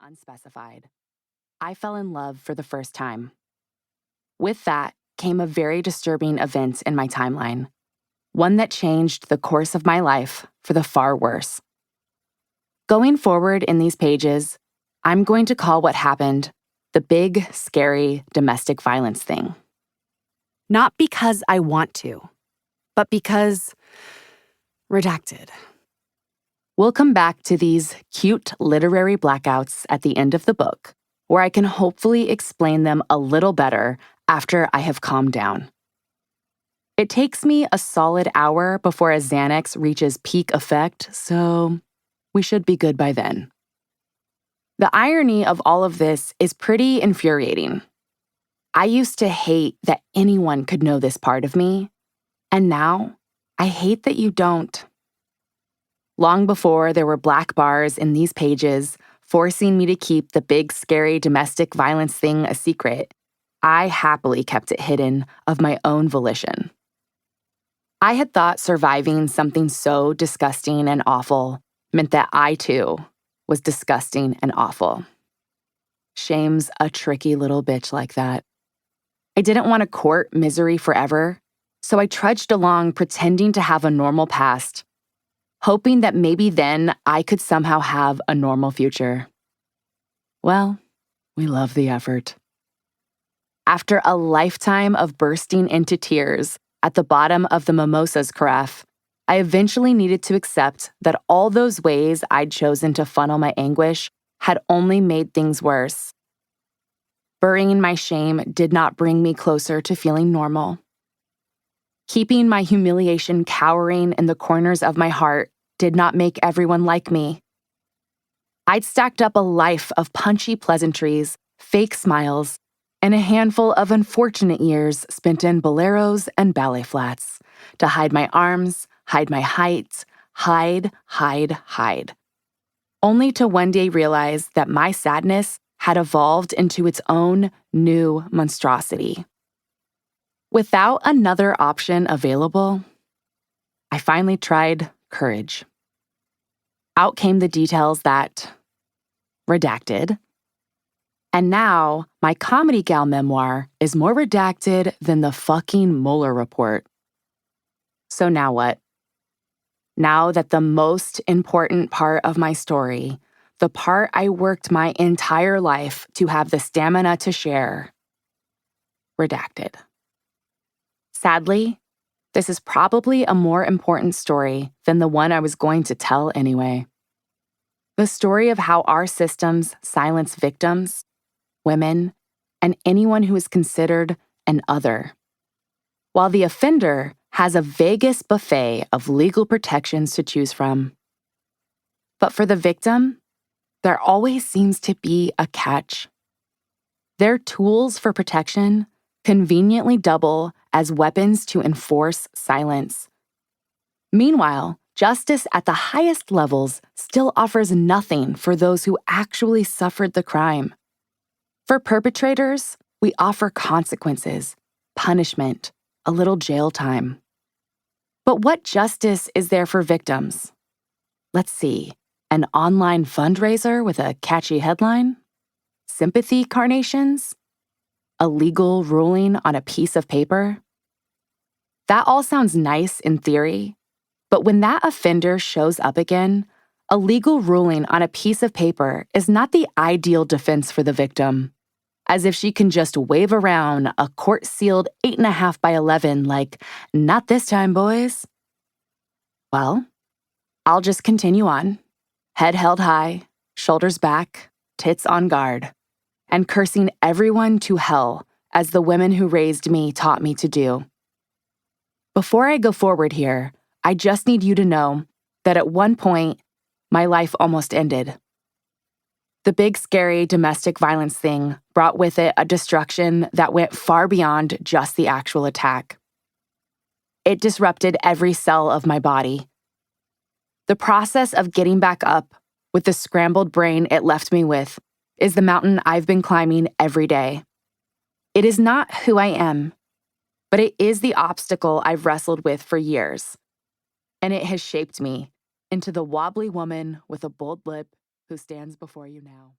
unspecified. I fell in love for the first time. With that came a very disturbing event in my timeline, one that changed the course of my life for the far worse. Going forward in these pages, I'm going to call what happened the big, scary domestic violence thing. Not because I want to, but because redacted. We'll come back to these cute literary blackouts at the end of the book, where I can hopefully explain them a little better after I have calmed down. It takes me a solid hour before a Xanax reaches peak effect, so we should be good by then. The irony of all of this is pretty infuriating. I used to hate that anyone could know this part of me, and now I hate that you don't. Long before there were black bars in these pages forcing me to keep the big, scary domestic violence thing a secret, I happily kept it hidden of my own volition. I had thought surviving something so disgusting and awful meant that I, too, was disgusting and awful. Shame's a tricky little bitch like that. I didn't want to court misery forever, so I trudged along pretending to have a normal past, hoping that maybe then I could somehow have a normal future. Well, we love the effort. After a lifetime of bursting into tears at the bottom of the mimosa's carafe, I eventually needed to accept that all those ways I'd chosen to funnel my anguish had only made things worse. Burying my shame did not bring me closer to feeling normal. Keeping my humiliation cowering in the corners of my heart did not make everyone like me. I'd stacked up a life of punchy pleasantries, fake smiles, and a handful of unfortunate years spent in boleros and ballet flats to hide my arms, hide my height, hide. Only to one day realize that my sadness had evolved into its own new monstrosity. Without another option available, I finally tried courage. Out came the details that redacted. And now my comedy gal memoir is more redacted than the fucking Mueller report. So now what? Now that the most important part of my story, the part I worked my entire life to have the stamina to share, redacted. Sadly, this is probably a more important story than the one I was going to tell anyway. The story of how our systems silence victims, women, and anyone who is considered an other, while the offender has a Vegas buffet of legal protections to choose from. But for the victim, there always seems to be a catch. Their tools for protection conveniently double as weapons to enforce silence. Meanwhile, justice at the highest levels still offers nothing for those who actually suffered the crime. For perpetrators, we offer consequences, punishment, a little jail time. But what justice is there for victims? Let's see, an online fundraiser with a catchy headline? Sympathy carnations? A legal ruling on a piece of paper? That all sounds nice in theory, but when that offender shows up again, a legal ruling on a piece of paper is not the ideal defense for the victim, as if she can just wave around a court-sealed 8.5 by 11 like, "Not this time, boys." Well, I'll just continue on, head held high, shoulders back, tits on guard, and cursing everyone to hell as the women who raised me taught me to do. Before I go forward here, I just need you to know that at one point, my life almost ended. The big, scary domestic violence thing brought with it a destruction that went far beyond just the actual attack. It disrupted every cell of my body. The process of getting back up with the scrambled brain it left me with is the mountain I've been climbing every day. It is not who I am, but it is the obstacle I've wrestled with for years. And it has shaped me into the wobbly woman with a bold lip who stands before you now.